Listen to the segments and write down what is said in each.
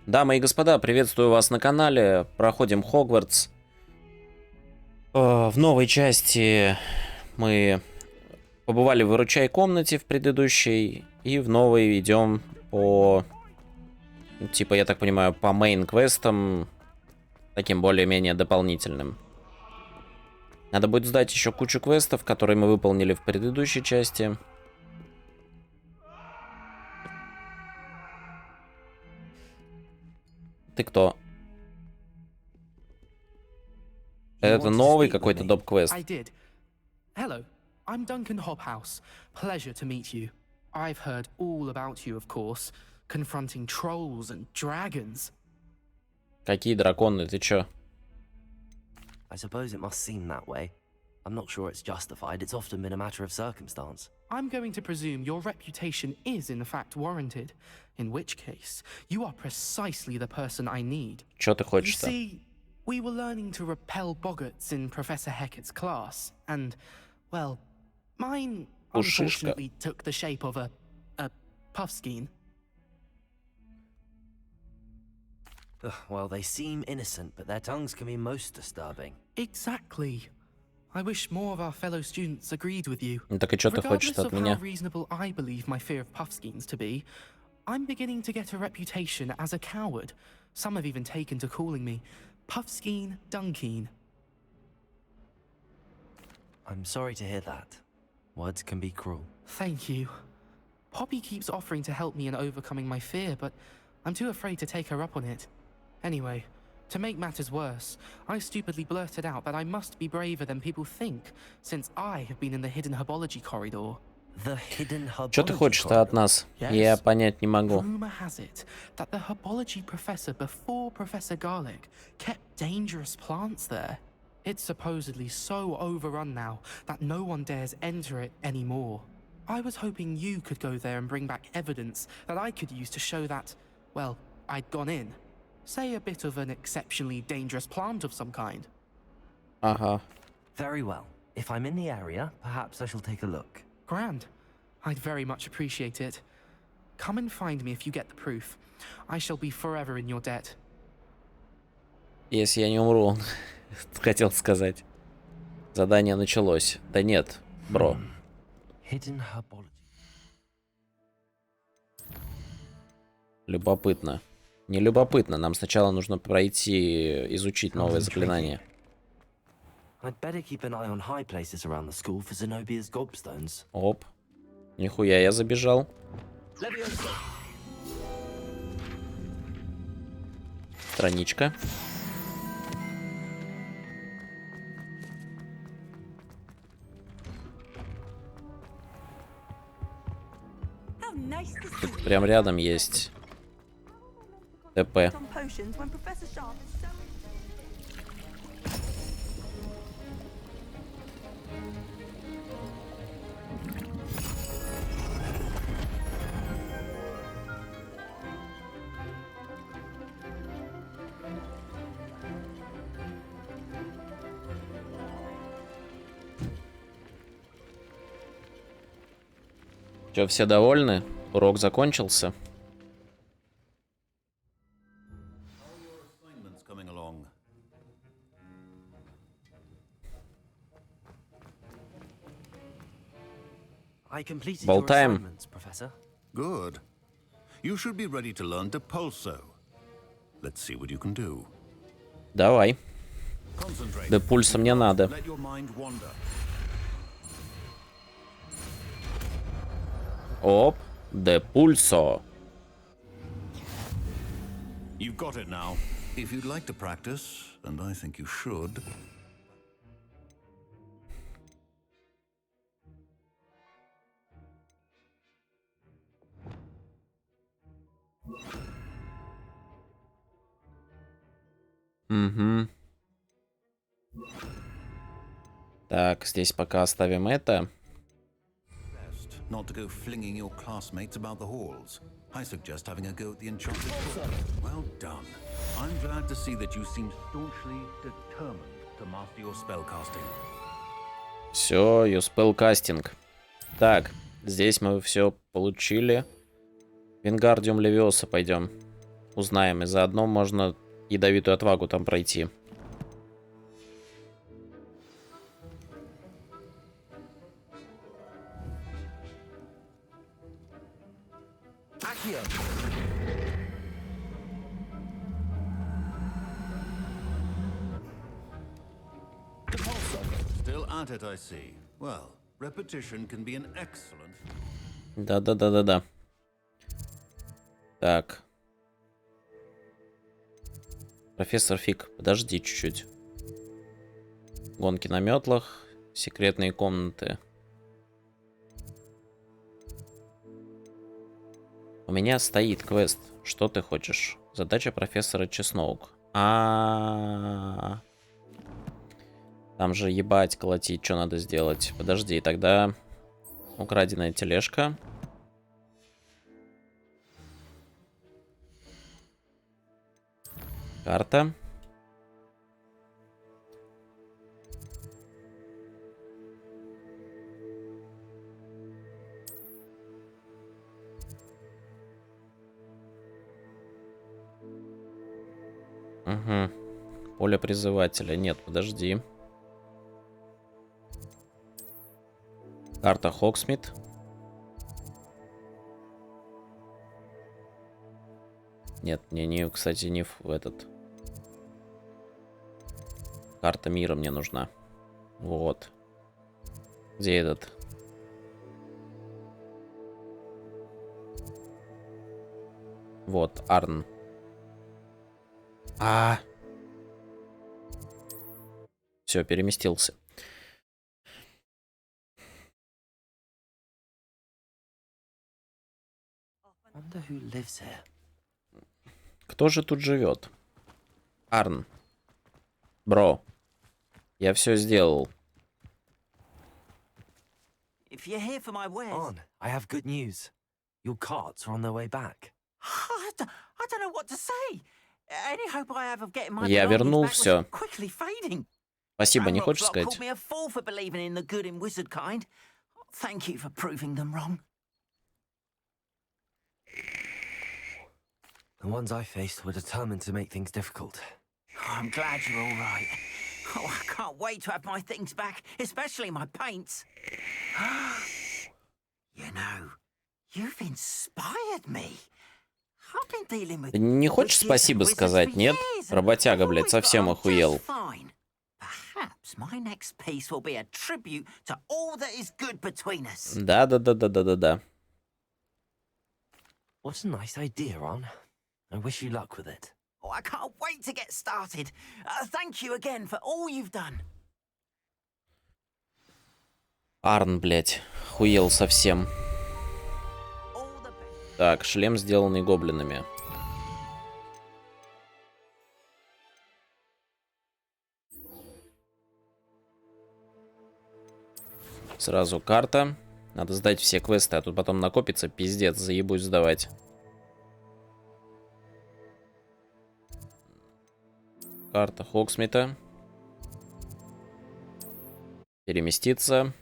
Дамы и господа, приветствую вас на канале. Проходим Хогвартс. В новой части мы побывали в выручай комнате в предыдущей. И в новой идем по... Типа, я так понимаю, по мейн-квестам. Таким более-менее дополнительным. Надо будет сдать еще кучу квестов, которые мы выполнили в предыдущей части. Ты кто? Это новый какой-то доп-квест. Hello, I'm Duncan Hobhouse. Pleasure to meet you. I've heard all about you, of course, confronting trolls and dragons. Какие драконы? Ты чё? I suppose it must seem that way. I'm not sure it's justified. It's often been a matter of circumstance. I'm going to presume your reputation is in fact warranted, in which case you are precisely the person I need. Чё ты You хочешь-то? see, we were learning to repel boggarts in Professor Hecat's class, and, well, mine Пушишка. unfortunately took the shape of a puffskein. Well, they seem innocent, but their tongues can be most disturbing. Exactly. I wish more of our fellow students agreed with you. Ну так и чё ты хочешь Regardless от of how меня? reasonable I believe my fear of puffskeins to be, I'm beginning to get a reputation as a coward. Some have even taken to calling me Puffskein Dunkeen. I'm sorry to hear that. Words can be cruel. Thank you. Poppy keeps offering to help me in overcoming my fear, but I'm too afraid to take her up on it. Anyway, to make matters worse, I stupidly blurted out that I must be braver than people think, since I have been in the hidden herbology corridor. The hidden herbology Чё ты хочешь-то от corridor. нас? Yes. Я понять не могу. Rumor has it that the herbology professor before Professor Garlic kept dangerous plants there. It's supposedly so overrun now that no one dares enter it anymore. I was hoping you could go there and bring back evidence that I could use to show that, well, I'd gone in. Say a bit of an exceptionally dangerous plant of some kind. Ага. Very well. If I'm in the area, perhaps I shall take a look. Grand. I'd very much appreciate it. Come and find me if you get the proof. I shall be forever in your debt. Если я не умру, хотел сказать. Задание началось. Да нет, бро. Hidden herbology. Любопытно. Не любопытно. Нам сначала нужно пройти, изучить новое заклинание. I'd better keep an eye on high places around the school for Zenobia's gobstones. Оп. Нихуя я забежал. Страничка. Тут прям рядом есть ТП. Чё, все довольны? Урок закончился. I completed Болтаем. your assignments, Professor. Good. You should be ready to learn Depulso. Let's see what you can do. Давай. Concentrate. Да пульса мне надо. Let your mind wander. Оп. Де пульсо. You've got it now. If you'd like to practice, and I think you should. Угу. Так, здесь пока оставим это. Best not to go flinging your classmates about the halls. I suggest having a go at the enchanted book. Well done. I'm glad to see that you seem staunchly determined to master your spellcasting. Все, ее спелкастинг. Так, здесь мы все получили. Вингардиум Левиоса пойдем узнаем. И заодно можно ядовитую отвагу там пройти. Still at it, I see. Well, repetition can be an excellent... Да-да-да-да-да. Так. Профессор Фиг, подожди чуть-чуть. Гонки на метлах, секретные комнаты. У меня стоит квест. Что ты хочешь? Задача профессора Чесноук. Там же ебать, колотить, что надо сделать? Подожди, тогда украденная тележка. Карта. Угу. Поле призывателя. Нет, подожди. Карта Хогсмит. Нет, мне не, кстати, не в этот. Карта мира мне нужна. Вот. Где этот? Вот, Арн. Все, переместился. Кто же тут живет? Арн. Бро. Я все сделал. On, I have good news. Your carts are on their way back. I don't know what to say. Any hope I have of getting my Я вернул belongings back все. was quickly fading. Спасибо, не хочешь Rock сказать? called me a fool for believing in the good and wizard kind. Thank you for proving them wrong. The ones I faced were determined to make things difficult. I'm glad you're all right. Oh, I can't wait to have my things back, especially my paints. You know, you've inspired me. I've been dealing with Ты не хочешь witches спасибо and wizards сказать, for нет? years, and Работяга, I've блядь, always совсем got on охуел. just fine. Perhaps my next piece will be a tribute to all that is good between us. Да-да-да-да-да-да-да. What a nice idea, Ron. I wish you luck with it. Oh, I can't wait to get started. Thank you again for all you've done. Арн, блядь, хуел совсем. All the best. Так, шлем, сделанный гоблинами. Сразу карта. Надо сдать все квесты, а тут потом накопится пиздец, заебусь сдавать. Карта Хогсмита. Переместиться.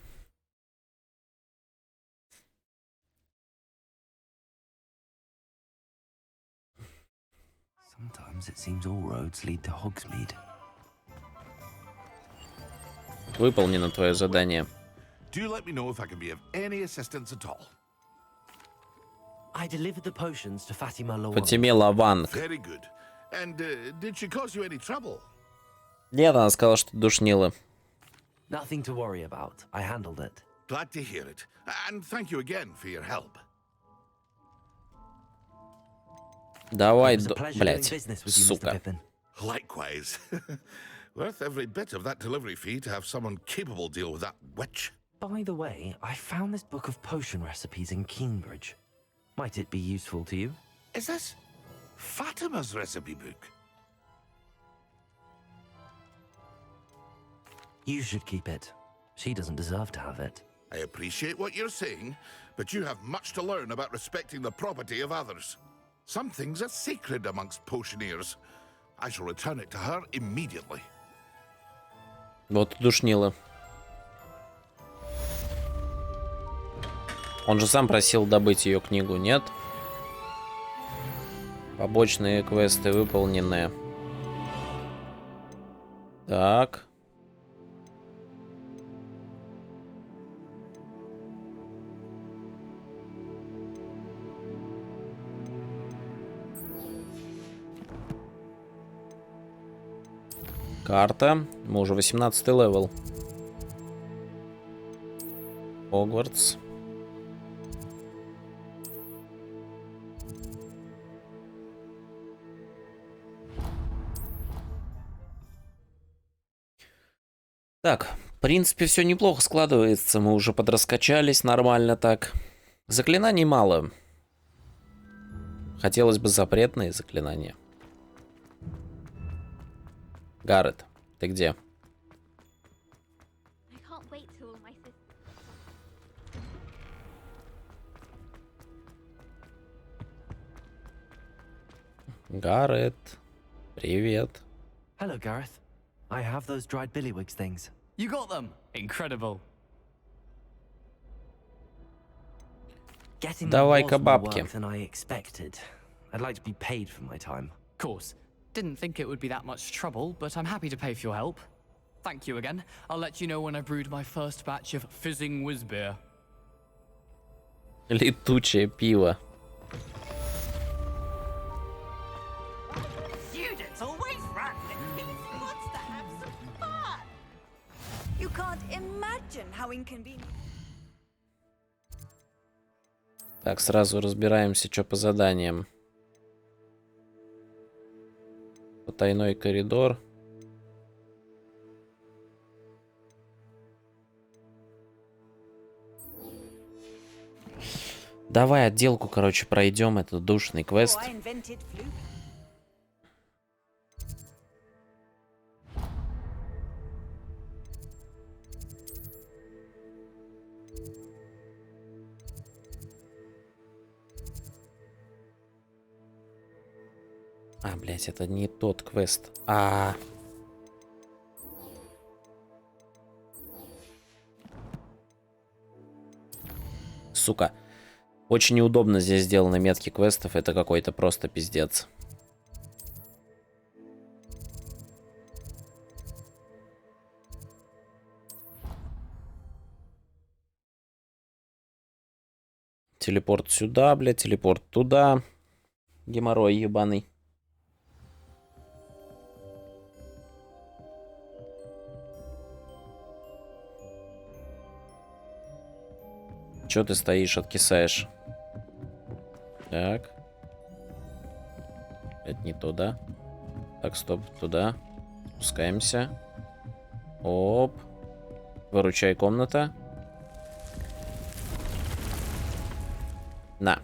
Sometimes it seems all roads lead to Hogsmeade. Выполнено твое задание. Do let me know if I can be of any assistance at all. I delivered the potions to Fatima Lawan. Фатиме Лаванг. Very good. And did she cause you any trouble? Нет, она сказала, что душнила. Nothing to worry about. I handled it. Glad to hear it. And thank you again for your help. Давай, It was a pleasure doing блять, business with you, Mr. сука. Pippin. Likewise. Worth every bit of that delivery fee to have someone capable deal with that witch. By the way, I found this book of potion recipes in Cambridge. Might it be useful to you? Is this Fatima's recipe book? You should keep it. She doesn't deserve to have it. I appreciate what you're saying, but you have much to learn about respecting the property of others. Some things are sacred amongst potioneers. I shall return it to her immediately. Вот душнила. Он же сам просил добыть ее книгу, нет? Побочные квесты выполнены. Так. Карта. Мы уже 18 левел. Хогвартс. Так, в принципе, все неплохо складывается. Мы уже подраскачались нормально так. Заклинаний мало. Хотелось бы запретные заклинания. Гаррет, ты где? Гаррет, привет. Hello, Gareth. I have those dried billywigs things. You got them? Incredible. Getting Давай-ка was more бабки. work than I expected. I'd like to be paid for my time. Of course. Didn't think it would be that much trouble, but I'm happy to pay for your help. Thank you again. I'll let you know when I brewed my first batch of fizzing whiz beer. Летучее пиво. Students always run. He wants to have some fun. You can't imagine how inconvenient. Так, сразу разбираемся, что по заданиям. Потайной коридор. Давай отделку, короче, пройдем. Это душный квест. I invented flute. А, блять, это не тот квест. Сука. Очень неудобно здесь сделаны метки квестов. Это какой-то просто пиздец. Телепорт сюда, блядь, телепорт туда. Геморрой ебаный. Чё ты стоишь, откисаешь? Так. Это не то, да? Так, стоп, туда. Спускаемся. Оп. Выручай, комната. На.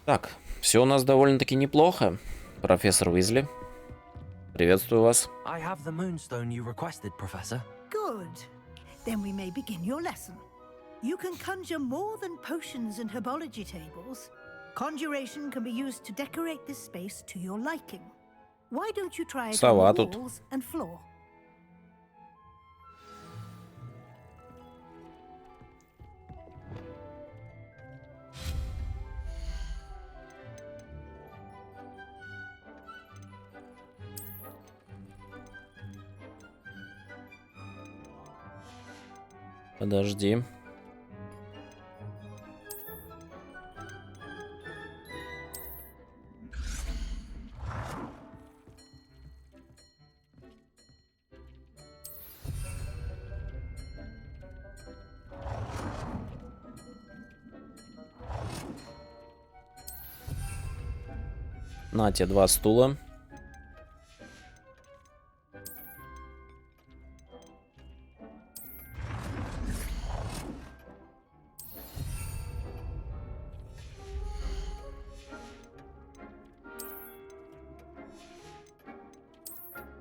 Так, все у нас довольно-таки неплохо. Профессор Уизли. Приветствую вас. I have the moonstone you requested, Professor. Good. Then we may begin your lesson. You can conjure more than potions and herbology tables. Conjuration can be used to decorate this space to your liking. Why don't you try it Сова on the тут. walls and floor? Подожди. На тебе 2 стула.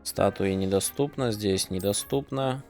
Статуи недоступно, здесь недоступно.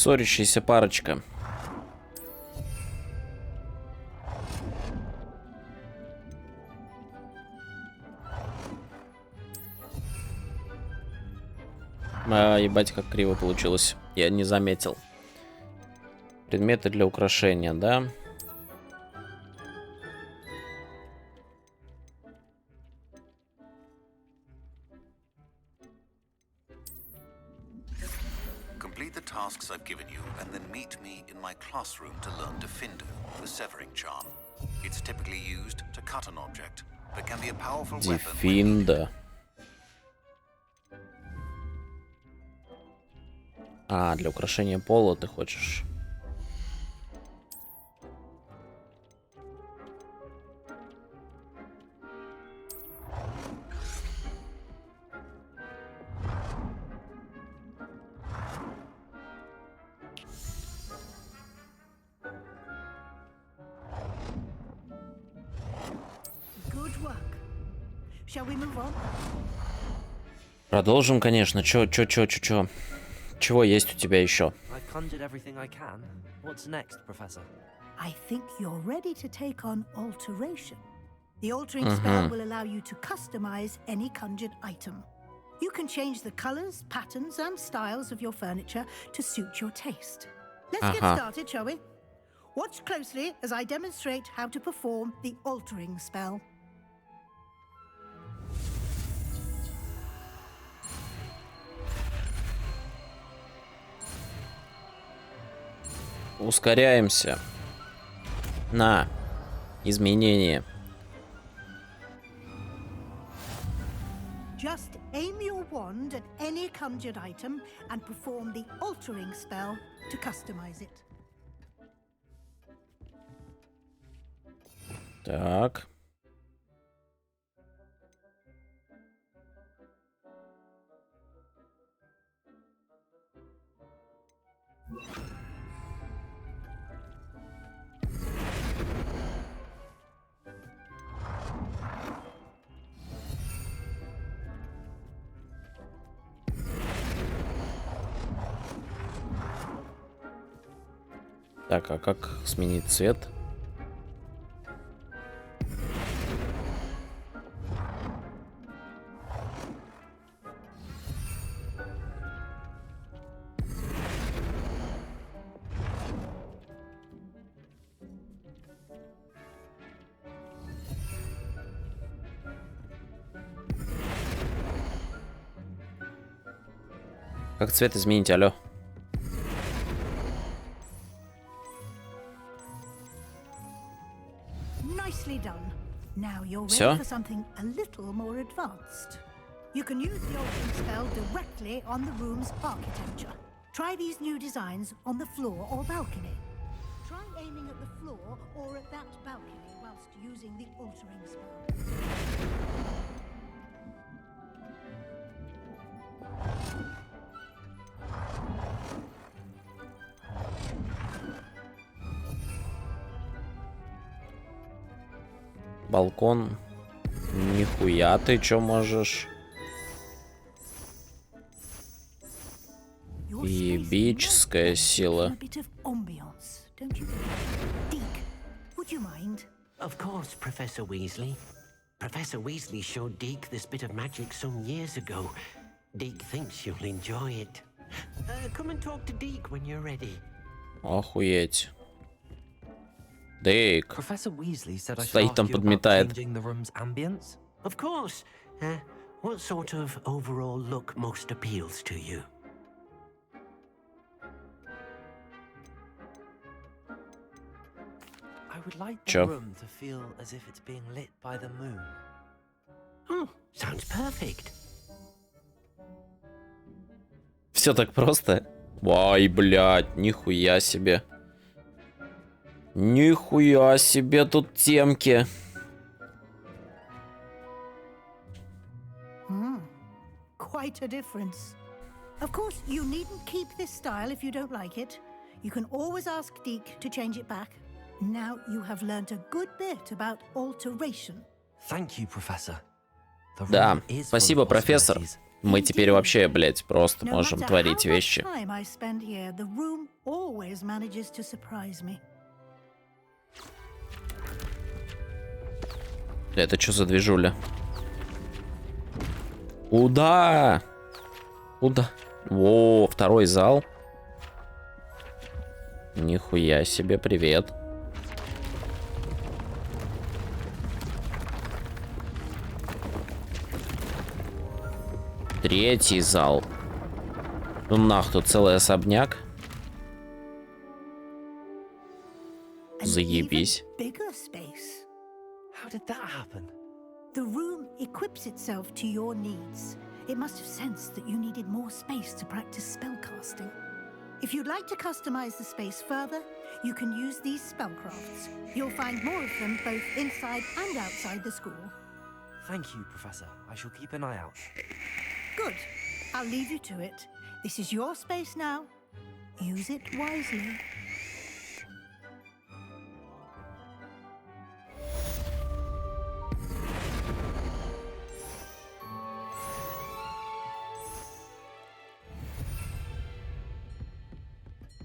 Ссорящаяся парочка. Ебать, как криво получилось. Я не заметил. Предметы для украшения, да? Complete the tasks I've given you, and then meet me in my classroom to learn Diffindo, the severing charm. It's typically used to cut an object, but can be a powerful weapon. Diffindo. А, для украшения пола ты хочешь. Good work. Shall we move on? Продолжим, конечно. Чё? Чего есть у тебя еще? I've conjured everything I can. What's next, Professor? I think you're ready to take on alteration. The altering spell will allow you to customize any conjured item. You can change the colors, patterns, and styles of your furniture to suit your taste. Let's get started, shall we? Watch closely as I demonstrate how to perform the altering spell. Ускоряемся на изменение. Just aim your wand at any conjured item and perform the altering spell to customize it. Так. Так, а как сменить цвет? Как цвет изменить, алло? Nicely done. Now you're ready Всё? for something a little more advanced. You can use the altering spell directly on the room's architecture. Try these new designs on the floor or balcony. Try aiming at the floor or at that balcony whilst using the altering spell. Балкон. Нихуя ты чё можешь? Ебическая сила. Of course, Professor Weasley. Professor Weasley showed Deke this bit of magic some years ago. Deke thinks you'll enjoy it. Come and talk to Deke when you're ready. Охуеть. Дейк. Professor Weasley said I should Стоит там, ask you about подметает. changing the room's ambience. Of course. What sort of overall look most appeals to you? I would like the Чё? room to feel as if it's being lit by the moon. Oh, sounds perfect. Все так просто. Ой, блядь, нихуя себе. Нихуя себе тут темки. Quite a difference. Of course, you needn't keep this style if you don't like it. You can always ask Deke to change it back. Now you have learnt a good bit about alteration. Thank you, Professor. The room Да, is full спасибо, of профессор. possibilities. Мы теперь вообще, блядь, просто можем творить вещи. Это что за движуля? Куда? Куда? О, второй зал. Нихуя себе, привет. Третий зал. Ну нах, тут целый особняк. Заебись. How did that happen? The room equips itself to your needs. It must have sensed that you needed more space to practice spellcasting. If you'd like to customize the space further, you can use these spellcrafts. You'll find more of them both inside and outside the school. Thank you, Professor. I shall keep an eye out. Good. I'll leave you to it. This is your space now. Use it wisely.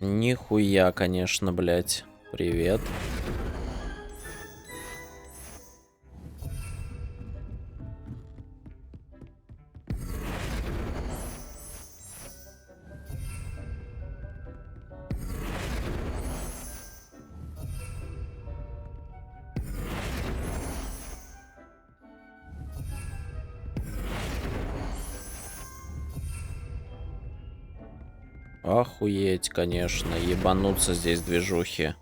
Нихуя, конечно, блядь. Привет. Охуеть, конечно, ебануться здесь движухи.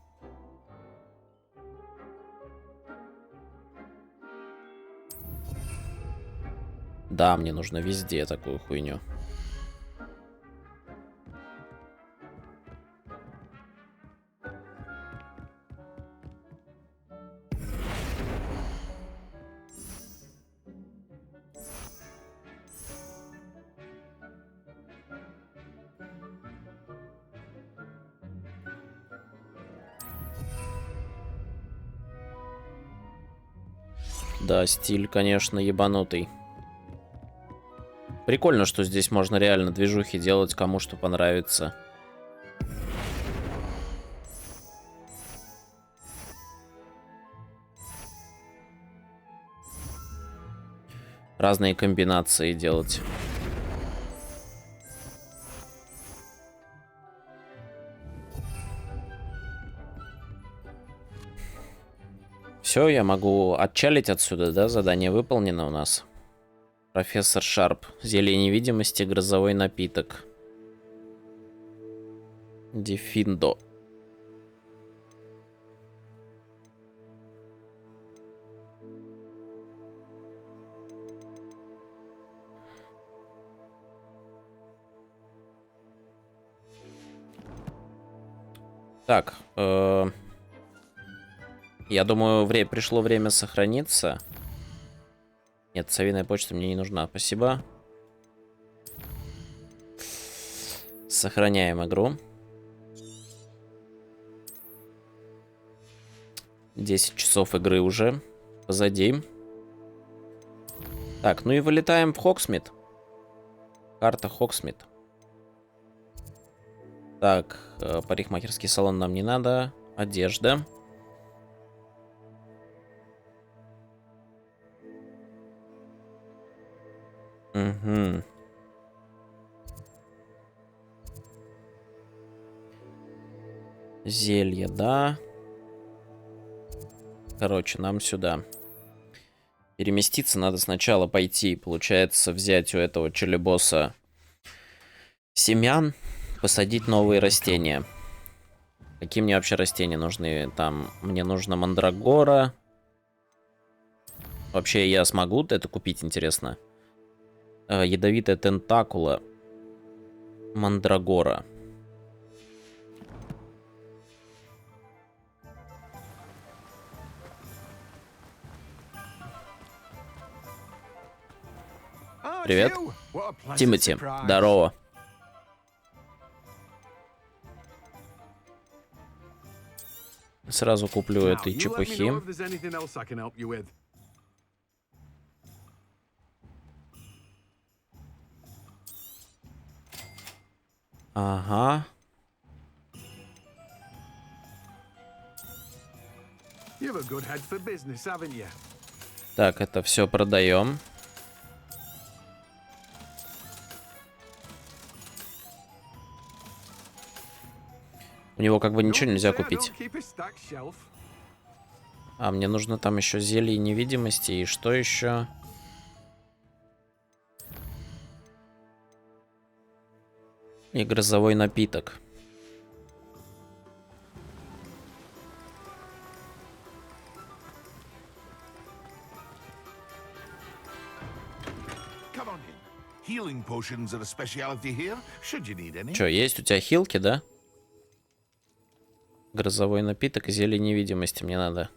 Да, мне нужно везде такую хуйню. Да, стиль, конечно, ебанутый. Прикольно, что здесь можно реально движухи делать, кому что понравится. Разные комбинации делать. Все, я могу отчалить отсюда, да? Задание выполнено у нас. Профессор Шарп. Зелье невидимости, грозовой напиток. Дефиндо. Так, я думаю, пришло время сохраниться. Нет, совиная почта мне не нужна, спасибо. Сохраняем игру. 10 часов игры уже позади. Так, ну и вылетаем в Хогсмит. Карта Хогсмит. Так, парикмахерский салон нам не надо. Одежда. Угу. Зелье, да. Короче, нам сюда. Переместиться надо сначала пойти, получается, взять у этого челебоса семян, посадить новые растения. Какие мне вообще растения нужны? Там мне нужна мандрагора. Вообще я смогу это купить, интересно? Ядовитая тентакула. Мандрагора. Привет. Тимати, здорово. Сразу куплю этой чепухи. Ага. Так, это все продаем. У него как бы ничего нельзя купить. А мне нужно там еще зелье невидимости. И что еще? И грозовой напиток. Че, есть у тебя хилки, да? Грозовой напиток и зелье невидимости мне надо.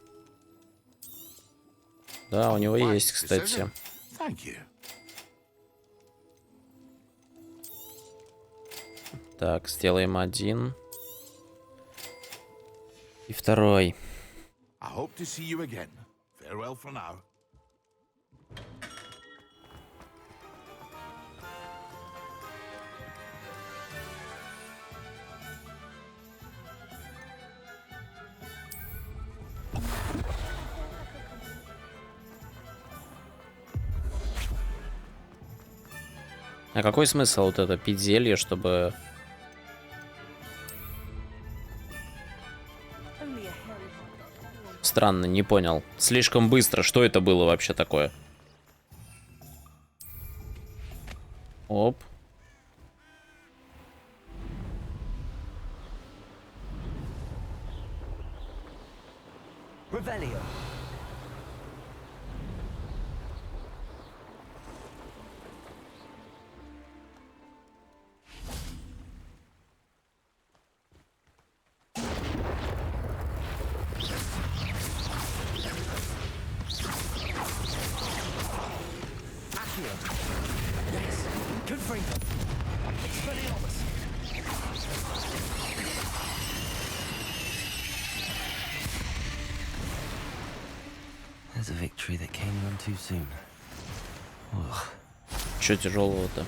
Да, у него есть, кстати. Так, сделаем один. И второй. А какой смысл вот это пить зелье, чтобы... Странно, не понял. Слишком быстро. Что это было вообще такое? Оп. There's a victory that came on too soon. Что тяжелого-то?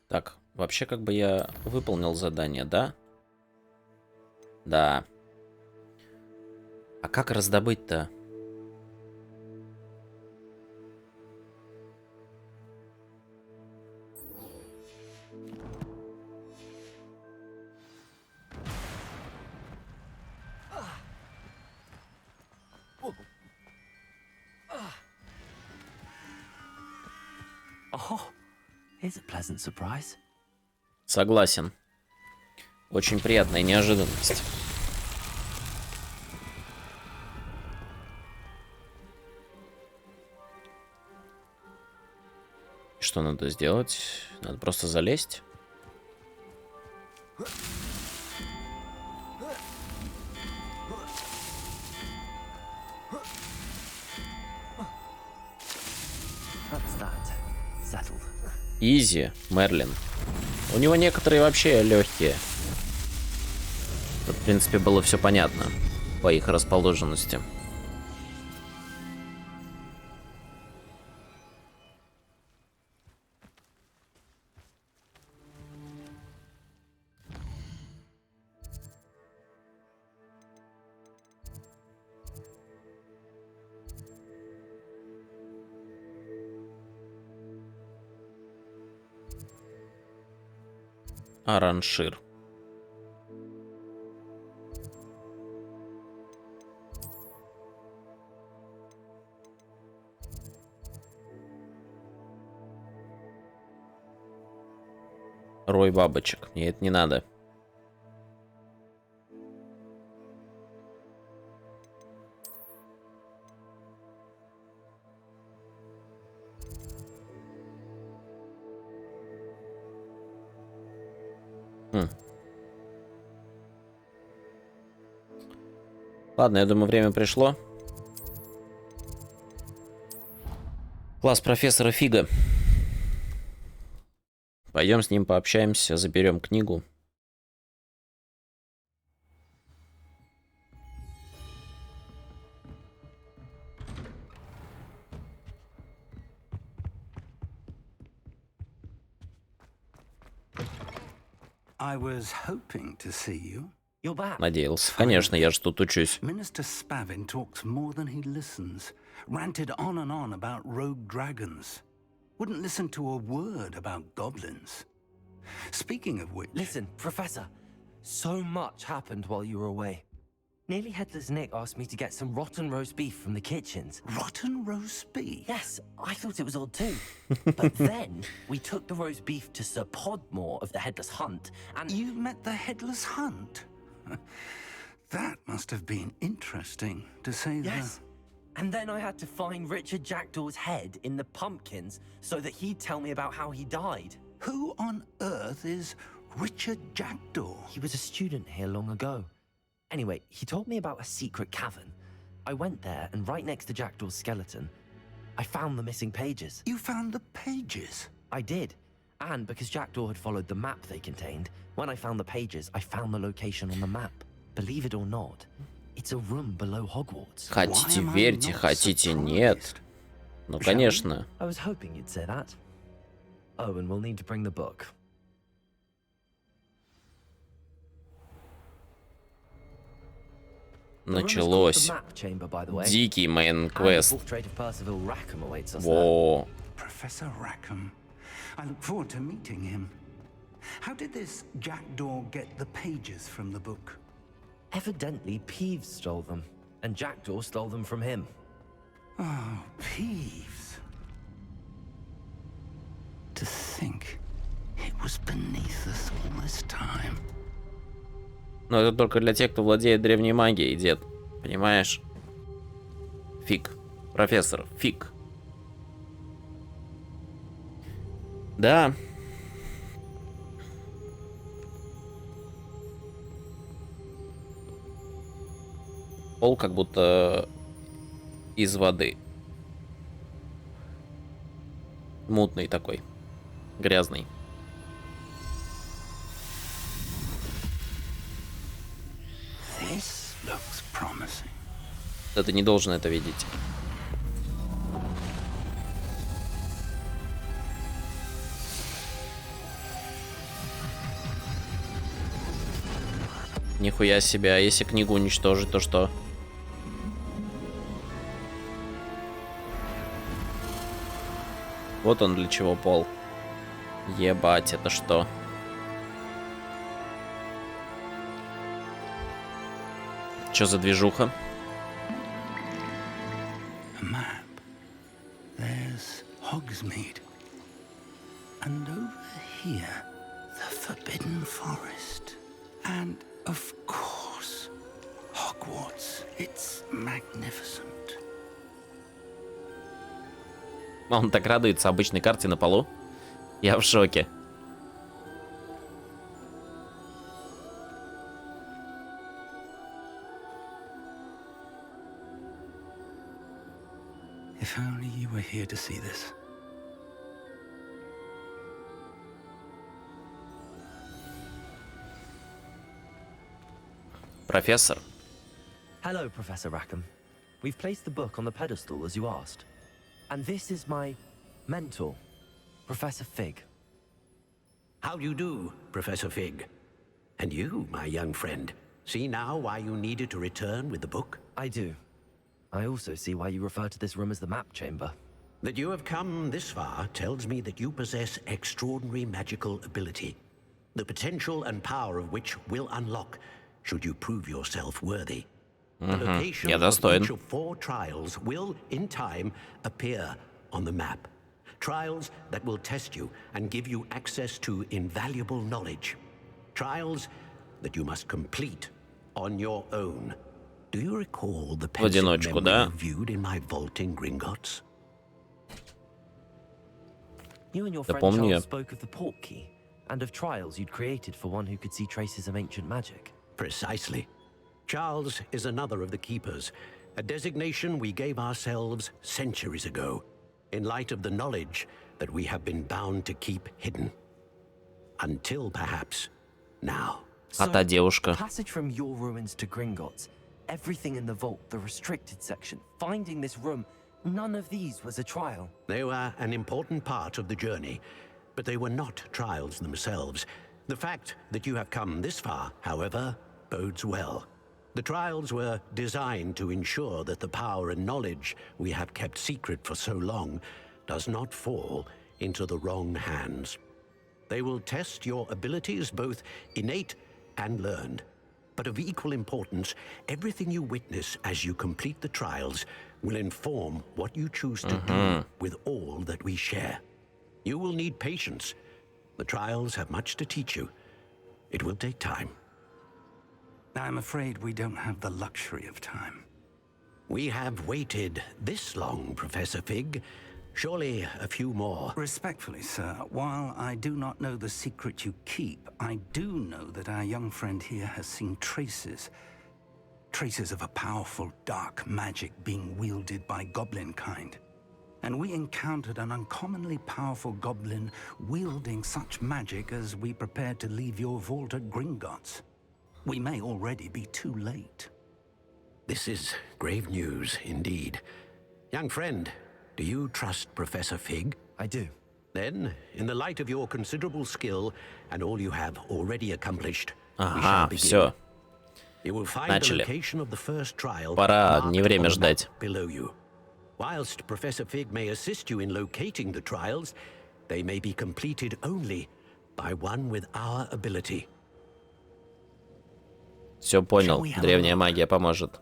Так, вообще как бы я выполнил задание, да? Да. А как раздобыть-то? Oh, here's a pleasant surprise. Согласен. Очень приятная неожиданность. Что надо сделать? Надо просто залезть. Изи, Мерлин. У него некоторые вообще легкие. Тут, в принципе, было все понятно по их расположенности. Араншир. Рой бабочек. Мне это не надо. Ладно, я думаю, время пришло. Класс профессора Фига. Пойдем с ним пообщаемся, заберем книгу. I was hoping to see you. You're back. Надеялся. Конечно, я же тут учусь. Minister Spavin talks more than he listens. Ranted on and on about rogue dragons. Wouldn't listen to a word about goblins. Speaking of which... Listen, Professor. So much happened while you were away. Nearly Headless Nick asked me to get some rotten roast beef from the kitchens. Rotten roast beef? Yes, I thought it was odd too. But then we took the roast beef to Sir Podmore of the Headless Hunt, and... You met the Headless Hunt? That must have been interesting, to say the... Yes. And then I had to find Richard Jackdaw's head in the pumpkins so that he'd tell me about how he died. Who on earth is Richard Jackdaw? He was a student here long ago. Anyway, he told me about a secret cavern. I went there, and right next to Jackdaw's skeleton, I found the missing pages. You found the pages? I did. And because Jackdaw had followed the map they contained, when I found the pages, I found the location on the map. Believe it or not, it's a room below Hogwarts. Хотите верьте, хотите нет. Ну, конечно. I was hoping you'd say that. Oh, and we'll need to bring the book. Началось. Дикий мейн-квест. Во. Professor Rackham. I look forward to meeting him. How did this Jackdaw get the pages from the book? Evidently, Peeves stole them, and Jackdaw stole them from him. Oh, Peeves. To think it was beneath us all this time. Но это только для тех, кто владеет древней магией, дед. Понимаешь? Фиг. Профессор, фиг. Да. Пол как будто из воды. Мутный такой. Грязный. Да ты не должен это видеть. Нихуя себе, а если книгу уничтожить, то что? Вот он для чего пол. Ебать, это что? Чё за движуха? Map. There's Hogsmeade. And over here, the Forbidden Forest. And, of course, Hogwarts. It's magnificent. Он так радуется обычной карте на полу. Я в шоке. If only you were here to see this. Профессор. Hello, Professor Rackham. We've placed the book on the pedestal as you asked. And this is my mentor, Professor Fig. How do you do, Professor Fig? And you, my young friend, see now why you needed to return with the book? I do. I also see why you refer to this room as the map chamber. That you have come this far tells me that you possess extraordinary magical ability, the potential and power of which will unlock should you prove yourself worthy. The location of each of 4 trials will, in time, appear on the map. Trials that will test you and give you access to invaluable knowledge. Trials that you must complete on your own. Do you recall the pensive memory you viewed in my vault in Gringotts? You and your friend Charles spoke of the port key and of trials you'd created for one who could see traces of ancient magic. Precisely. Charles is another of the Keepers, a designation we gave ourselves centuries ago, in light of the knowledge that we have been bound to keep hidden. Until perhaps now. А та девушка. Passage from your ruins to Gringotts, everything in the vault, the restricted section, finding this room, none of these was a trial. They were an important part of the journey, but they were not trials themselves. The fact that you have come this far, however, bodes well. The trials were designed to ensure that the power and knowledge we have kept secret for so long does not fall into the wrong hands. They will test your abilities, both innate and learned. But of equal importance, everything you witness as you complete the trials will inform what you choose to do with all that we share. You will need patience. The trials have much to teach you. It will take time. I'm afraid we don't have the luxury of time. We have waited this long, Professor Fig. Surely a few more. Respectfully, sir, while I do not know the secret you keep, I do know that our young friend here has seen traces of a powerful dark magic being wielded by goblin kind. And we encountered an uncommonly powerful goblin wielding such magic as we prepared to leave your vault at Gringotts. We may already be too late. This is grave news indeed. Young friend, do you trust Professor Fig? I do. Then, in the light of your considerable skill and all you have already accomplished, Ага, все. You will find Начали. the location of the first trial Пора, marked не время on the map ждать. below you. Whilst Professor Fig may assist you in locating the trials, they may be completed only by one with our ability. Все понял. Древняя магия поможет.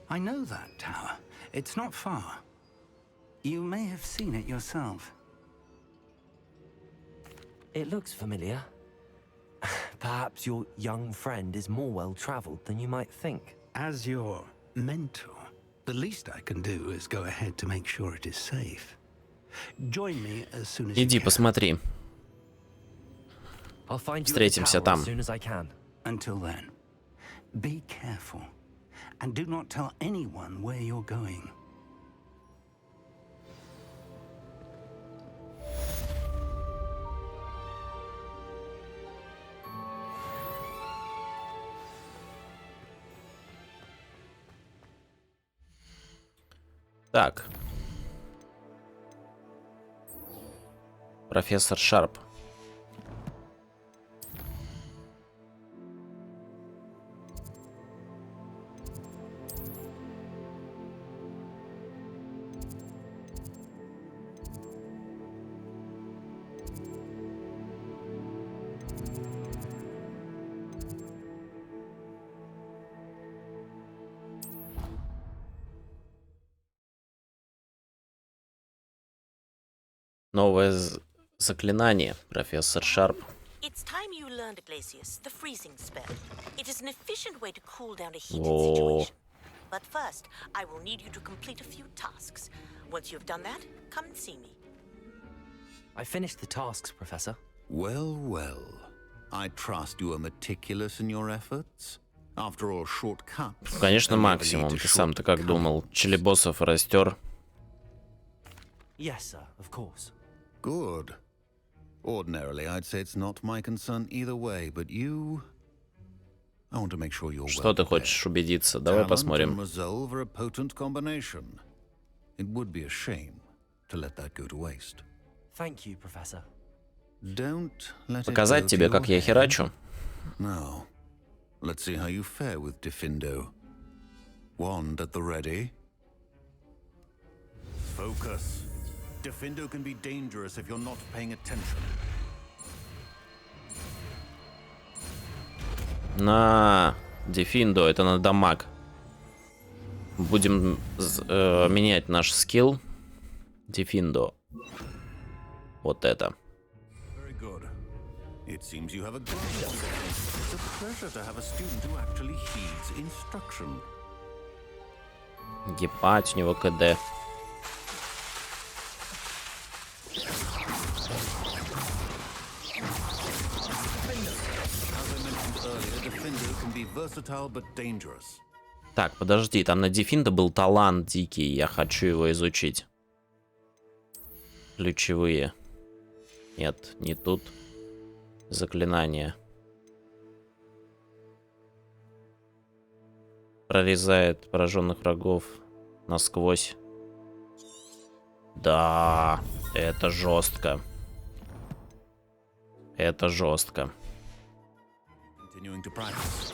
I know that tower. It's not far. You may have seen it yourself. It looks familiar. Perhaps your young friend is more well-traveled than you might think. As your mentor, the least I can do is go ahead to make sure it is safe. Join me as soon as you Иди, can. посмотри. I'll find you at the Встретимся tower там. as soon as I can. Until then, be careful. And do not tell anyone where you're going. Так. Профессор Шарп. Новое заклинание, профессор Шарп. It's time you learned, Glacius, the freezing spell. It is an efficient way to cool down a heated О, situation. But first, I will need you to complete a few tasks. Once you've done that, come and see me. I finished the tasks, Professor. Well, well. I trust you are meticulous in your efforts. After all, shortcuts. Конечно, максимум. Ты сам-то как думал? Челебоссов растер. Yes, sir, of course. Good. Ordinarily, I'd say it's not my concern either way, but you... I want to make sure you're Что ты хочешь убедиться? Давай посмотрим. Resolve are a potent combination. It would be a shame to let that go to waste. Thank you, Professor. Don't let it Показать go тебе, to как your я head. херачу? Now, let's see how you fare with Diffindo. Wand at the ready. Focus. Diffindo can be dangerous if you're not paying attention. На, Дефиндо, это на дамаг. Будем менять наш скилл. Дефиндо. Вот это. Very good. It seems you have a grasp. It's a pleasure to have a student who actually heeds instruction. Ебать, у него КД. Так, подожди, там на Дефиндо был талант дикий, я хочу его изучить. Ключевые. Нет, не тут. Заклинание. Прорезает пораженных врагов насквозь. Да, Это жестко. Это жестко. Continuing to practice.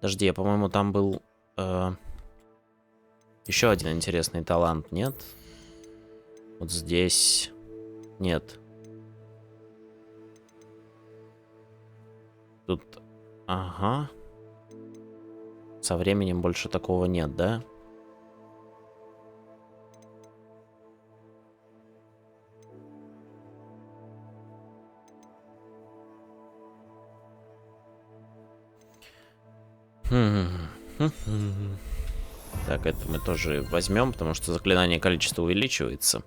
Подожди, по-моему, там был еще один интересный талант, нет? Вот здесь нет. Тут, ага. Со временем больше такого нет, да? Так, это мы тоже возьмем, потому что заклинание количество увеличивается.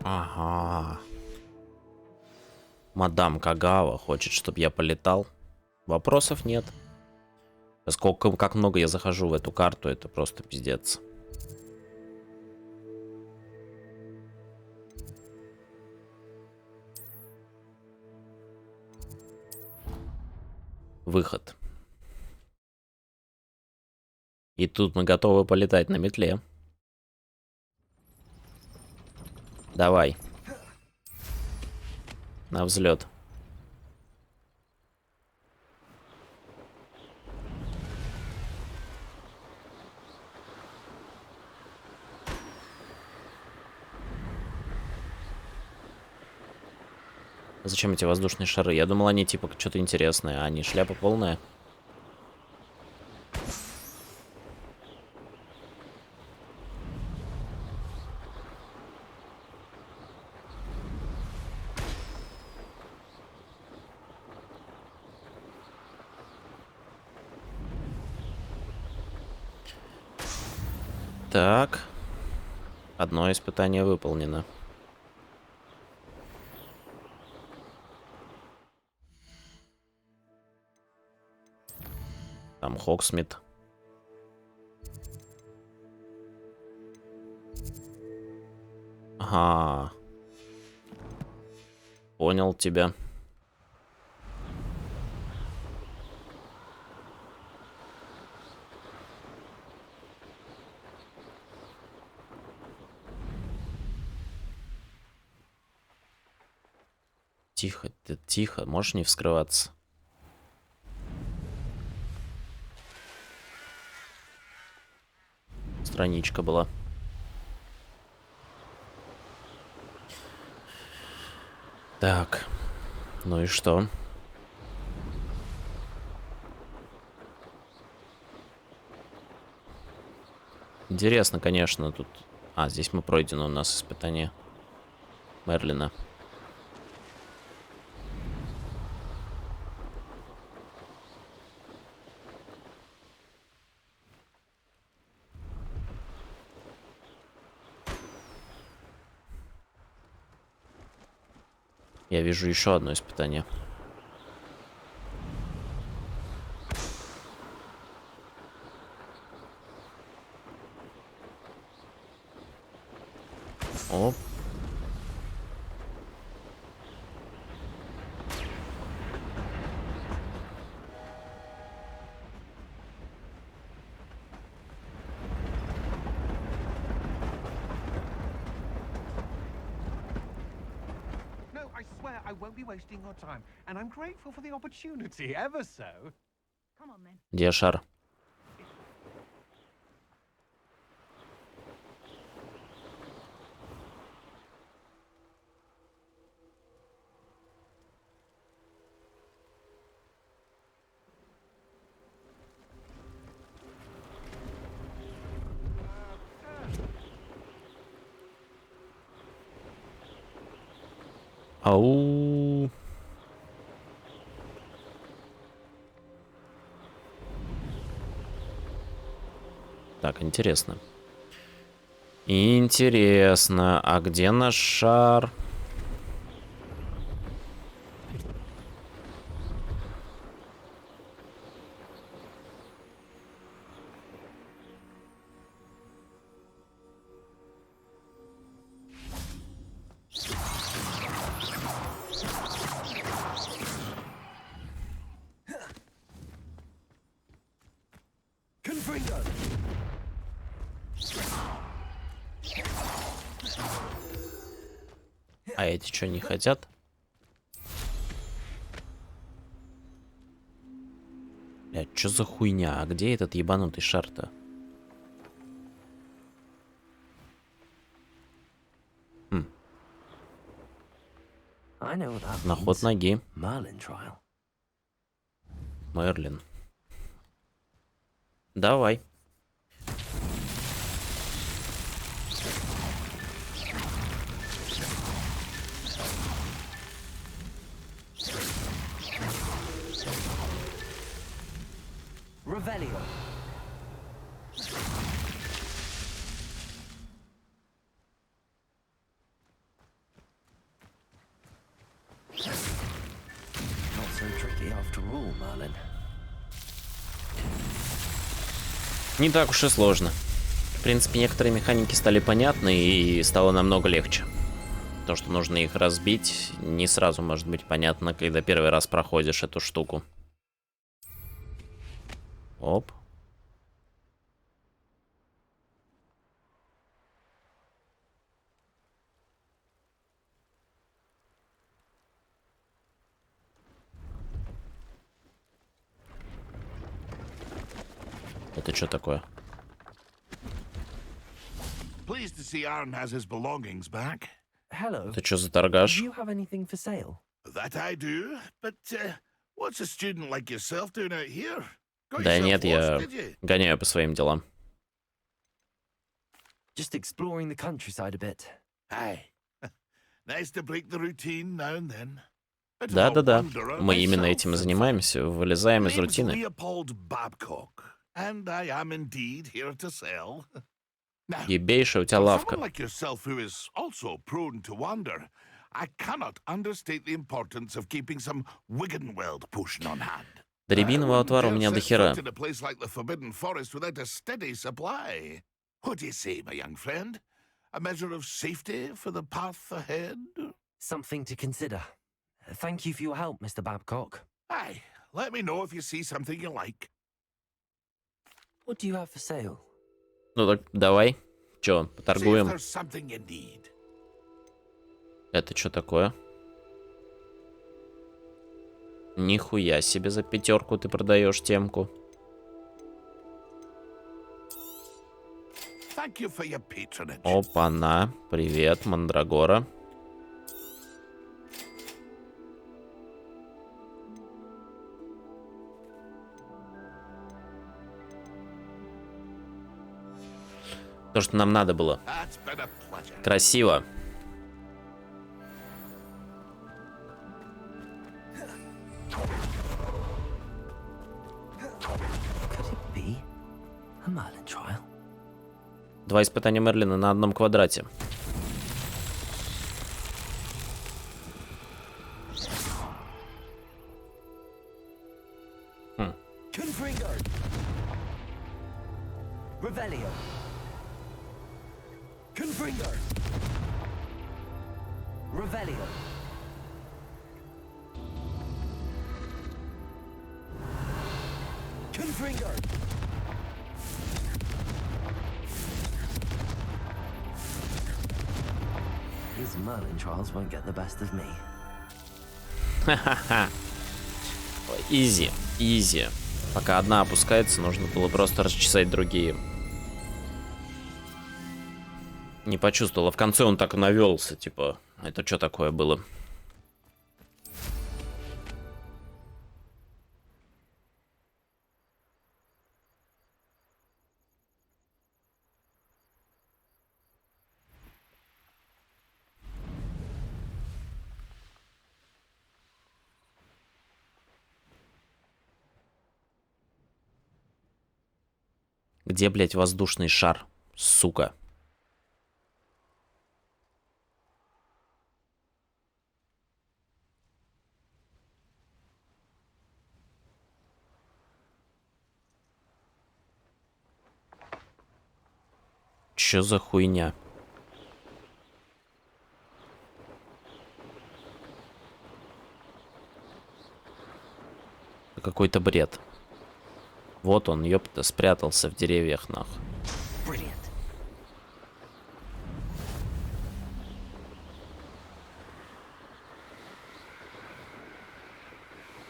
Ага. Мадам Кагава хочет, чтобы я полетал. Вопросов нет. Поскольку как много я захожу в эту карту, это просто пиздец. Выход. И тут мы готовы полетать на метле. Давай. На взлет. Зачем эти воздушные шары? Я думал, они типа что-то интересное, а они шляпа полная. Так. Одно испытание выполнено. Там Хоксмит. Ага. Понял тебя. Тихо, ты тихо, можешь не вскрываться? Страничка была. Так, ну и что? Интересно, конечно, тут... А, здесь мы пройдено у нас испытание Мерлина. Я вижу еще одно испытание. Оп. I won't be wasting your time, and I'm grateful for the opportunity, ever so. Come on, then. Где шар? Ау. Так, интересно. Интересно, а где наш шар? А эти что, не хотят? Блядь, что за хуйня? А где этот ебанутый шар-то? На ход ноги. Мерлин. Давай. Revelio. Not so tricky after all, Merlin. Не так уж и сложно. В принципе, некоторые механики стали понятны и стало намного легче. То, что нужно их разбить, не сразу может быть понятно, когда первый раз проходишь эту штуку. Оп. Это что такое? Pleased to see Aaron has his belongings back. Hello. Это что за торгаш? Do you have anything for sale? That I do, but what's a student like yourself doing out here? Got Да yourself нет, я lost, did you? гоняю по своим делам. Just exploring the countryside a bit. Aye. Nice to break the routine now and then. Да-да-да, мы именно этим и занимаемся, вылезаем из рутины. Leopold Babcock, and I am indeed here to sell. Now, Ебейшая у тебя for лавка. someone like yourself who is also prone to wander, I cannot understate the importance of keeping some Wiggenweld potion on hand. Да рябинового отвара у меня до хера. In a place like the Forbidden Forest without a steady supply. What do you say, my young friend? A measure of safety for the path ahead? Something to consider. Thank you for your help, Mr. Babcock. Aye, let me know if you see something you like. What do you have for sale? Ну так давай. Чё, See if поторгуем? there's something you need. Это что такое? Нихуя себе, за 5 ты продаешь темку. Thank you for your patronage. Опа-на, привет, Мандрагора. То, что нам надо было. That's been a pleasure. Красиво. Could it be a Merlin trial? 2 испытания Мерлина на одном квадрате. Confringo. Revelio. Confringo. Revelio. Confringo. These Merlin trials won't get the best of me. Ха-ха-ха. Изи, изи. Пока одна опускается, нужно было просто расчесать другие. Не почувствовал, а в конце он так навелся, типа, это что такое было? Где, блядь, воздушный шар, сука? Чё за хуйня? Какой-то бред. Вот он, ёпта, спрятался в деревьях, нахуй.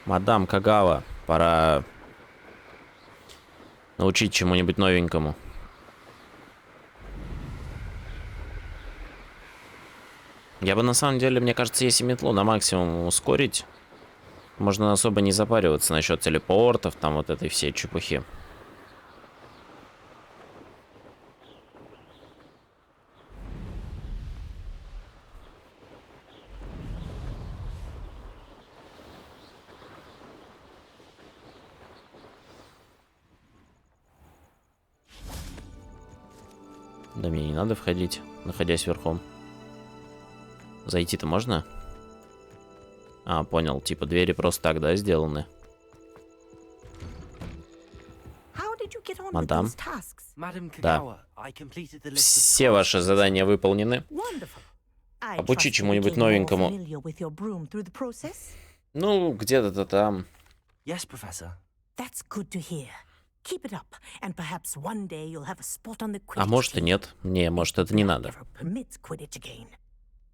Мадам Кагава, пора научить чему-нибудь новенькому. Я бы на самом деле, мне кажется, если метлу на максимум ускорить, можно особо не запариваться насчет телепортов, там вот этой всей чепухи. Да мне не надо входить, находясь верхом. Зайти-то можно? А, понял, типа двери просто так, да, сделаны? Мадам? Да. Все ваши задания выполнены. Обучи чему-нибудь новенькому. Ну, где-то там. Yes, Professor. That's good to hear. Keep it up, and perhaps one day you'll have a spot on the А может и нет. Не, может это не надо.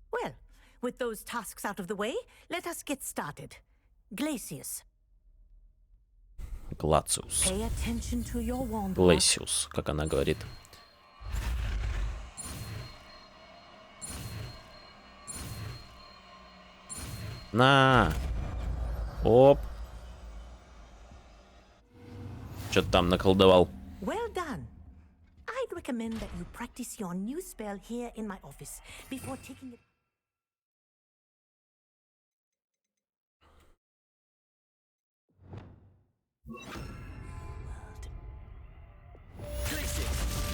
Well, with those tasks out of the way, let us get started. Glacius. Глациус. Pay attention to your wand. Глациус, как она говорит. На! Оп! Что-то там наколдовал. Well done. I'd recommend that you practice your new spell here in my office before taking it.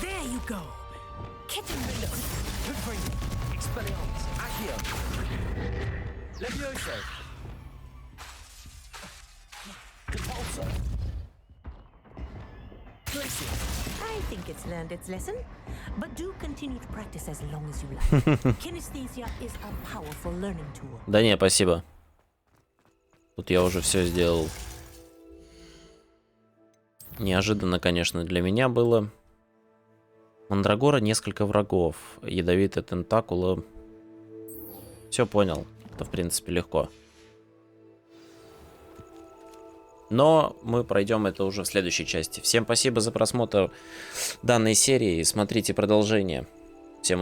There you go. Kitten window. Expelliarmus. Accio. Levioso. Convulso. I think it's learned its lesson, but do continue to practice as long as you like. Kinesthesia is a powerful learning tool. Да не, спасибо. Тут я уже все сделал. Неожиданно, конечно, для меня было. Мандрагора, несколько врагов. Ядовитая тентакула. Все понял. Это, в принципе, легко. Но мы пройдем это уже в следующей части. Всем спасибо за просмотр данной серии. Смотрите продолжение. Всем удачи.